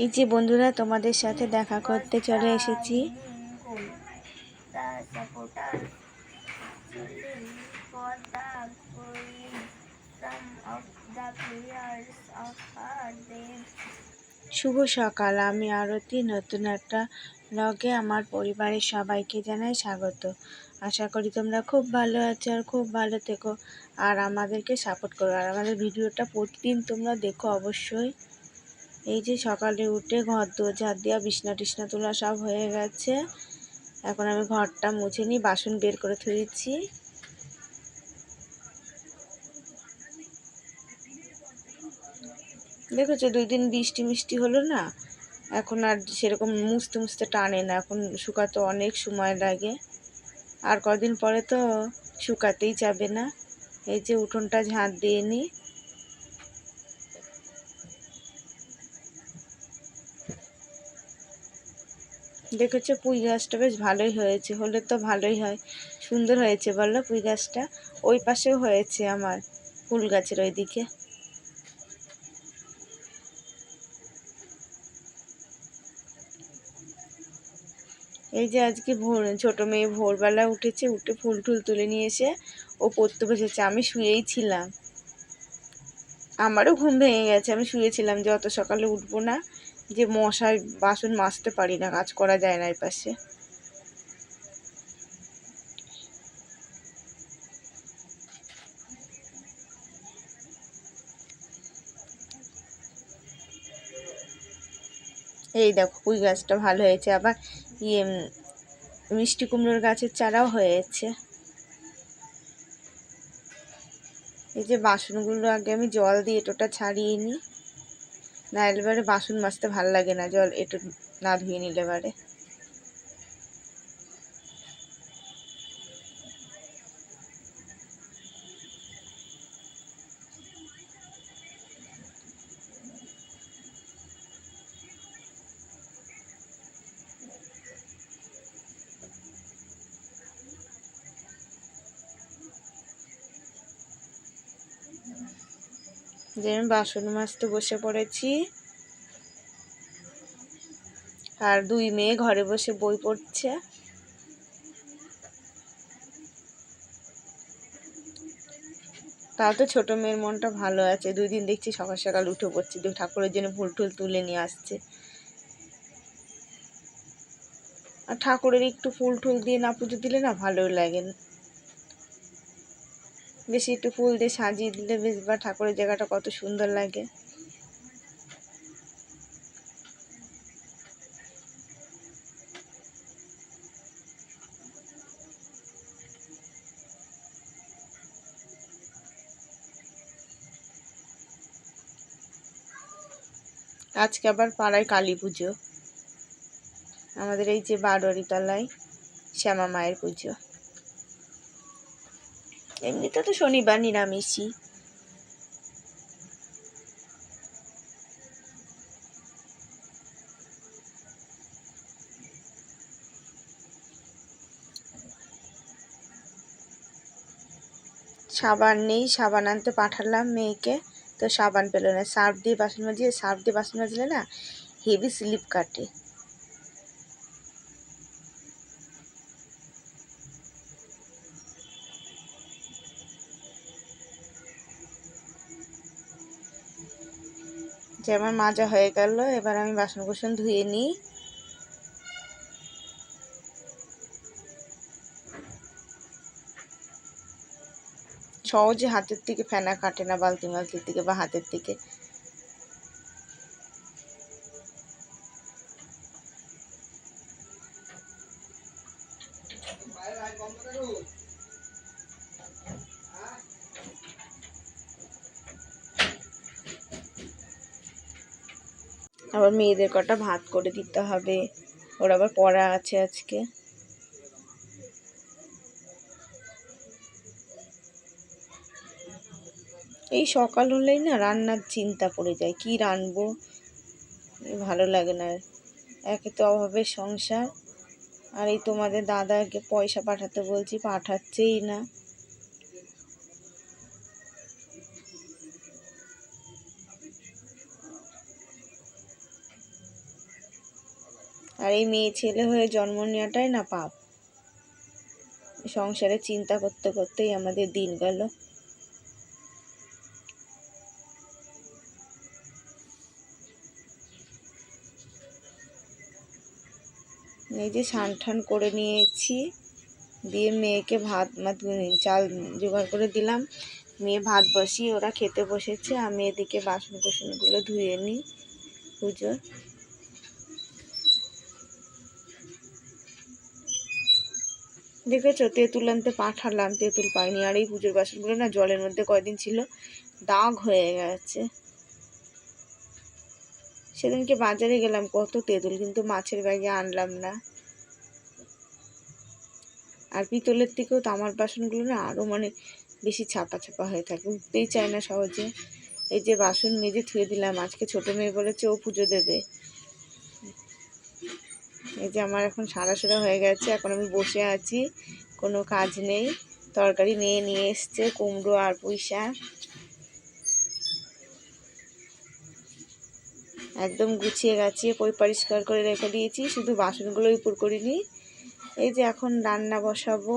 এই যে বন্ধুরা, তোমাদের সাথে দেখা করতে চলে এসেছি। শুভ সকাল, আমি আরতি। নতুন একটা ব্লগে আমার পরিবারের সবাইকে জানাই স্বাগত। আশা করি তোমরা খুব ভালো আছো আর খুব ভালো থেকো, আর আমাদেরকে সাপোর্ট করো। আর আমাদের ভিডিওটা প্রতিদিন তোমরা দেখো অবশ্যই। এই যে সকালে উঠে ঘর দোর ঝাড় দেওয়া, বিছনা টিছনা তোলা সব হয়ে গেছে। এখন আমি ঘরটা মুছে নিই, বাসন বের করে ধুয়েছি। দেখেছো 2 দিন বৃষ্টি মিষ্টি হলো না, এখন আর সেরকম মুছতে মুছতে টানে না, এখন শুকাতে অনেক সময় লাগে। আর কদিন পরে তো শুকাতেই যাবে না। এই যে উঠোনটা ঝাঁট দিয়ে নিই। দেখেছো পুঁই গাছটা বেশ ভালোই হয়েছে, হলে তো ভালোই হয়, সুন্দর হয়েছে বলো পুঁই গাছটা। ওই পাশেও হয়েছে আমার ফুল গাছের ওইদিকে। এই যে আজকে ছোট মেয়ে ভোরবেলা উঠেছে, উঠে ফুল টুল তুলে নিয়ে এসে ও পড়তে বসেছে। আমি শুয়েই ছিলাম, আমারও ঘুম ভেঙে গেছে। আমি শুয়েছিলাম যে অত সকালে উঠবো না, যে মশায় বাসন মাজতে পারি না, কাজ করা যায় না এই পাশে। এই দেখো পুঁই গাছটা ভালো হয়েছে, আবার ইয়ে মিষ্টি কুমড়োর গাছের চারাও হয়েছে। এই যে বাসনগুলো আগে আমি জল দিয়ে এটোটা ছাড়িয়ে নিই, না এবারে বাসন মাজতে ভালো লাগে না জল এটো না ধুয়ে নিলে এবারে। যে আমি বাসন মাজতে বসে পড়েছি, আর 2 মেয়ে ঘরে বসে বই পড়ছে। তাও তো ছোট মেয়ের মনটা ভালো আছে, 2 দিন দেখছি সকাল সকাল উঠে পড়ছে, ঠাকুরের জন্য ফুল টুল তুলে নিয়ে আসছে। আর ঠাকুরের একটু ফুল টুল দিয়ে না পুজো দিলে না ভালো লাগে না, বেশি একটু ফুল দিয়ে সাজিয়ে দিলে বেশ বা ঠাকুরের জায়গাটা কত সুন্দর লাগে। আজকে আবার পাড়ায় কালী পুজো, আমাদের এই যে বারোয়ারি তলায় শ্যামা মায়ের পুজো। এমনিতে তো শনিবার নিরামিষই। সাবান নেই, সাবান আনতে পাঠালাম মেয়েকে, তো সাবান পেলো না। সার্ফ দিয়ে বাসন মাজিয়ে, সার্ফ দিয়ে বাসন মাজলে না হেভি স্লিপ কাটে। যে আমার মাজা হয়ে গেল, এবার আমি বাসন কোসন ধুয়ে নিই। সহজে হাতের থেকে ফেনা কাটে না বালতি মালতির থেকে বা হাতের থেকে। আবার মেয়েদের কটা ভাত করে দিতে হবে, ওর আবার পড়া আছে আজকে। এই সকাল হলেই না রান্নার চিন্তা পড়ে যায়, কি রান্নবো ভালো লাগে না। একে তো অভাবের সংসার, আর এই তোমাদের দাদাকে পয়সা পাঠাতে বলছি, পাঠাচ্ছেই না। আর এই মেয়ে ছেলে হয়ে জন্ম নেওয়াটাই না পাপ। সংসারে চিন্তা করতে করতেই আমাদের দিন গেল। এই যে স্নান টান করে নিয়েছি, দিয়ে মেয়েকে ভাত চাল জোগাড় করে দিলাম। মেয়ে ভাত বসিয়ে ওরা খেতে বসেছে, আমি এদিকে বাসন কোসনগুলো ধুয়ে নিই পুজোর। দেখেছো তেঁতুল আনতে পাঠালাম, তেঁতুল পাইনি। আর এই পুজোর বাসনগুলো না জলের মধ্যে কয়দিন ছিল, দাগ হয়ে গেছে। সেদিনকে বাজারে গেলাম কত তেঁতুল, কিন্তু মাছের ব্যাগে আনলাম না। আর পিতলের থেকেও তামার বাসনগুলো না আরও বেশি ছাপা ছাপা হয়ে থাকে, উঠতেই চায় না সহজে। এই যে বাসন মেজে ধুয়ে দিলাম, আজকে ছোট মেয়ে বলেছে ও পুজো দেবে। এই যে আমার এখন সারাসুরা হয়ে গেছে, এখন আমি বসে আছি, কোনো কাজ নেই। তরকারি মেয়ে নিয়ে এসছে, কুমড়ো আর পুঁই শাক। একদম গুছিয়ে গাছিয়ে পরিষ্কার করে রেখে দিয়েছি, শুধু বাসনগুলো উপর করিনি। এই যে এখন রান্না বসাবো,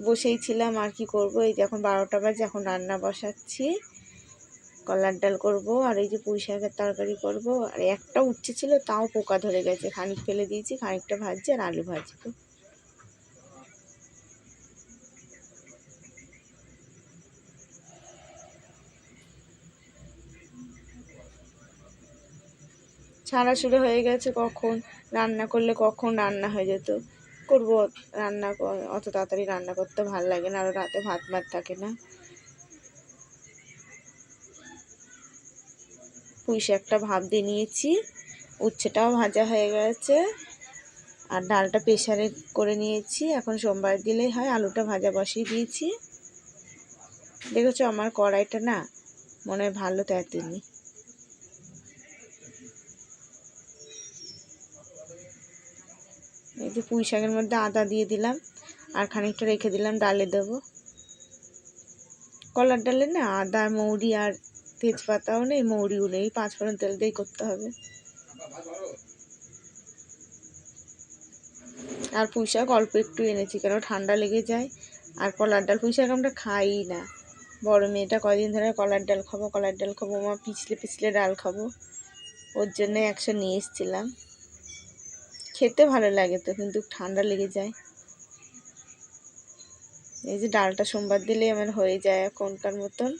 বসেই ছিলাম আর কি করব। এই যে এখন 12টা বাজে, এখন রান্না বসাচ্ছি। কলার ডাল করব, আর এই যে পুঁই শাকের তরকারি করব। আর একটা উচ্ছে ছিল, তাও পোকা ধরে গেছে, খানিক ফেলে দিয়েছি, খানিকটা ভাজছি আর আলু ভাজবো। ছাড়াছুড়ো হয়ে গেছে, কখন রান্না করলে কখন রান্না হয়ে যেত। করব রান্না, অত তাড়াতাড়ি রান্না করতে ভালো লাগে না, আরও রাতে ভাত থাকে না। পুঁই শাকটা ভাপ দিয়ে নিয়েছি, উচ্ছেটাও ভাজা হয়ে গেছে, আর ডালটা প্রেসারে করে নিয়েছি। এখন সোমবার দিলেই হয়। আলুটা ভাজা বসিয়ে দিয়েছি। দেখেছো আমার কড়াইটা না মনে হয় ভালো তেঁতেনি। এই যে পুঁই শাকের মধ্যে আদা দিয়ে দিলাম, আর খানিকটা রেখে দিলাম, ডালে দেবো। কলার ডালে না আদা মৌরি আর তেজপাতাও নেই, মৌরিও নেই, 5 ফোড়ন তেল দিয়েই করতে হবে। আর পুঁই শাক অল্প একটু এনেছি, কেন ঠান্ডা লেগে যায়। আর কলার ডাল, পুঁই শাক আমরা খাই না। বড় মেয়েটা কয়দিন ধরে কলার ডাল খাবো, কলার ডাল খাবো, মা পিছলে পিছলে ডাল খাবো, ওর জন্য 100 নিয়ে এসেছিলাম। খেতে ভালো লাগে তো, কিন্তু ঠান্ডা লেগে যায়। এই যে ডালটা সোমবার দিলে আমার হয়ে যায় এখনকার মতন।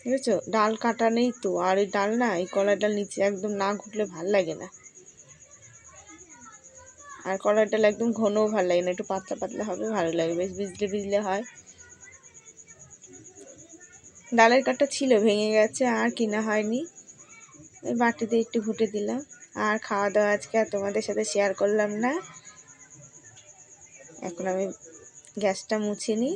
বুঝেছো, ডাল কাটা নেই তো, আর এই ডাল না, এই কলার ডাল নিচে একদম না ঘুটলে ভাল লাগে না। আর কলার ডাল একদম ঘনও ভালো লাগে না, একটু পাতলা পাতলা হবে, ভালো লাগে, বেশ ভিজলে ভিজলে হয়। ডালের কাঠটা ছিল, ভেঙে গেছে, আর কিনা হয়নি। এই বাটিতে একটু ঘুটে দিলাম। আর খাওয়া দাওয়া আজকে আর তোমাদের সাথে শেয়ার করলাম না। এখন আমি গ্যাসটা মুছে নিই।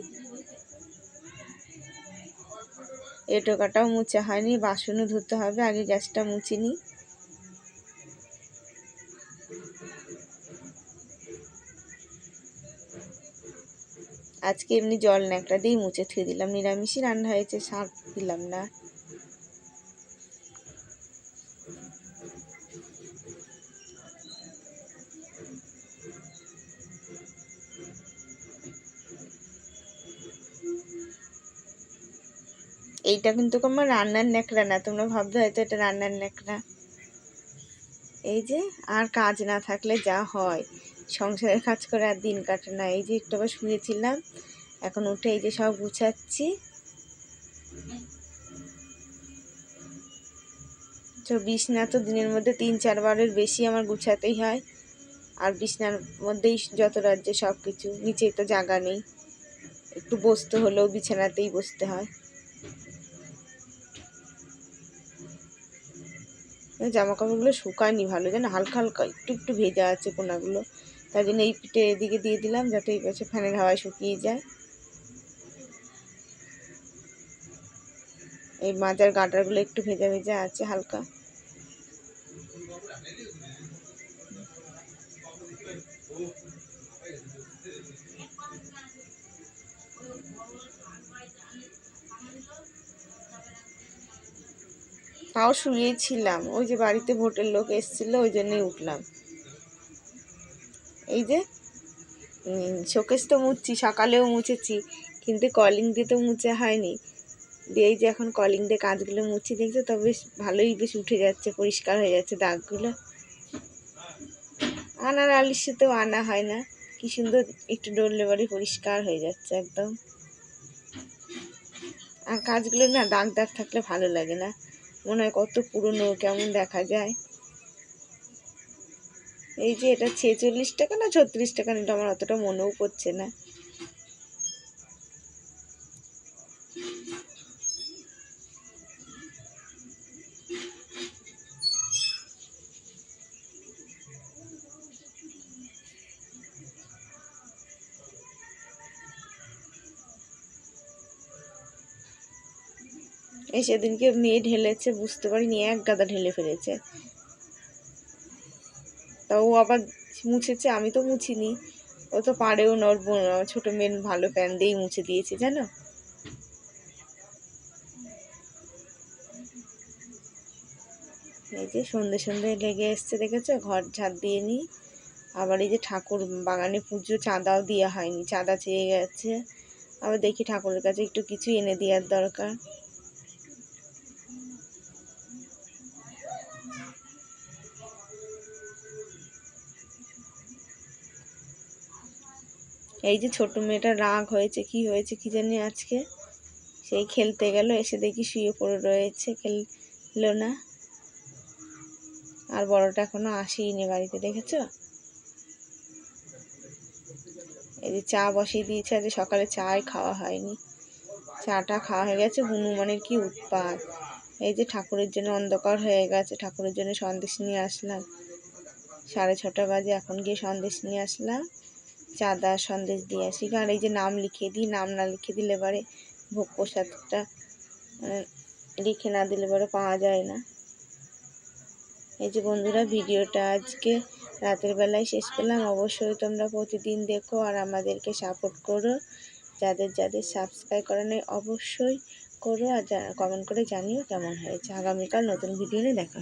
এঁটো কাটাও মুছা হয়নি, বাসনও ধুতে হবে, আগে গ্যাসটা মুছে নিই। আজকে এমনি জল ন্যাকড়া দিয়েই মুছে থুয়ে দিলাম, নিরামিষই রান্না হয়েছে, শাক দিলাম না। এইটা কিন্তু আমার রান্নার ন্যাকড়া না, তোমরা ভাবতে হয়তো এটা রান্নার ন্যাকড়া। এই যে আর কাজ না থাকলে যা হয়, সংসারের কাজ করে আর দিন কাটে না। এই যে একটু আবার শুয়েছিলাম, এখন উঠে এই যে সব গুছাচ্ছি। তো বিছনা তো দিনের মধ্যে 3-4 বারের বেশি আমার গুছাতেই হয়। আর বিছনার মধ্যেই যত রাজ্যে সব কিছু, নিচে তো জায়গা নেই, একটু বসতে হলেও বিছানাতেই বসতে হয়। জামা কাপড়গুলো শুকায়নি ভালো, যেন হালকা হালকা একটু একটু ভেজা আছে কোনাগুলো। তাই জন্য এই পিঠে এদিকে দিয়ে দিলাম, যাতে এই পাশে ফ্যানের হাওয়ায় শুকিয়ে যায়। এই মাজার গাঁটারগুলো একটু ভেজা ভেজা আছে হালকা। তাও শুয়েছিলাম, ওই যে বাড়িতে ভোটের লোক এসেছিলো ওই জন্যই উঠলাম। এই যে শোকেস তো মুছছি, সকালেও মুছেছি, কিন্তু কলিং দিয়ে তো মুছে হয়নি। দিয়ে এই যে এখন কলিং দিয়ে কাঁচগুলো মুছি, দেখছো তো বেশ ভালোই বেশ উঠে যাচ্ছে, পরিষ্কার হয়ে যাচ্ছে দাগগুলো। আনার আলিশে আনা হয় না, কি সুন্দর একটু ডললে বাড়ি পরিষ্কার হয়ে যাচ্ছে একদম। আর কাজগুলো না দাগ দাগ থাকলে ভালো লাগে না, মনে হয় কত পুরনো কেমন দেখা যায়। এই যে এটা 46 টাকা না 36 টাকা, এটা আমার অতটা মনেও পড়ছে না। এই সেদিনকে মেয়ে ঢেলেছে, বুঝতে পারিনি এক গাদা ঢেলে ফেলেছে। তা ও আবার মুছেছে, আমি তো মুছিনি, ও তো পারেও না, ওর ছোটো মেয়ের ভালো প্যান দিয়েই মুছে দিয়েছে জানো। এই যে সন্ধে সন্ধে লেগে এসছে দেখেছো, ঘর ঝাড় দিয়ে নিই। আবার এই যে ঠাকুর বাগানে পুজো চাঁদাও দেওয়া হয়নি, চাঁদা চেয়ে গেছে। আবার দেখি ঠাকুরের কাছে একটু কিছু এনে দেওয়ার দরকার। এই যে ছোট মেয়েটা রাগ হয়েছে, কি হয়েছে কি জানি আজকে, সেই খেলতে গেল, এসে দেখি শুয়ে পড়ে রয়েছে, খেললো না। আর বড়টা এখনো আসেইনি বাড়িতে, দেখেছো। এই যে চা বসিয়ে দিয়েছে, আজ সকালে চাই খাওয়া হয়নি, চাটা খাওয়া হয়ে গেছে। হনুমানের কি উৎপাত। এই যে ঠাকুরের জন্য অন্ধকার হয়ে গেছে, ঠাকুরের জন্য সন্দেশ নিয়ে আসলাম, 6:30 বাজে, এখন গিয়ে সন্দেশ নিয়ে আসলাম, চাঁদা সন্দেশ দিয়ে আসি। আর এই যে নাম লিখিয়ে দিই, নাম না লিখে দিলে পরে ভোগ প্রসাদটা লিখে না দিলে পরে পাওয়া যায় না। এই যে বন্ধুরা, ভিডিওটা আজকে রাতের বেলায় শেষ করলাম। অবশ্যই তোমরা প্রতিদিন দেখো আর আমাদেরকে সাপোর্ট করো। যাদের যাদের সাবস্ক্রাইব করা নেই অবশ্যই করো, আর কমেন্ট করে জানিও কেমন হয়েছে। আগামীকাল নতুন ভিডিও নিয়ে দেখা।